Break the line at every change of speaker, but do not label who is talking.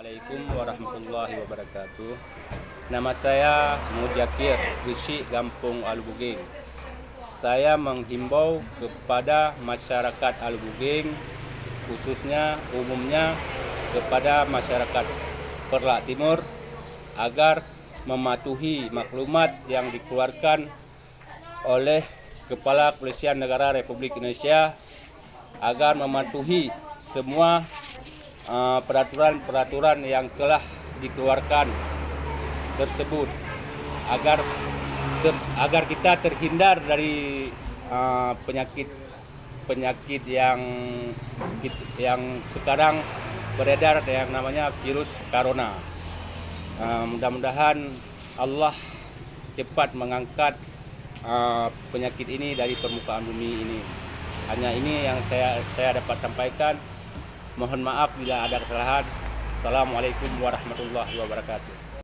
Assalamualaikum warahmatullahi wabarakatuh. Nama saya Mujakir Rishi Gampung Alubuging. Saya menghimbau kepada masyarakat Alubuging, khususnya umumnya kepada masyarakat Perlak Timur, agar mematuhi maklumat yang dikeluarkan oleh Kepala Kepolisian Negara Republik Indonesia, agar mematuhi semua peraturan-peraturan yang telah dikeluarkan tersebut, agar kita terhindar dari penyakit yang sekarang beredar, yang namanya virus corona. Mudah-mudahan Allah cepat mengangkat penyakit ini dari permukaan bumi ini. Hanya ini yang saya dapat sampaikan. Mohon maaf bila ada kesalahan. Assalamualaikum warahmatullahi wabarakatuh.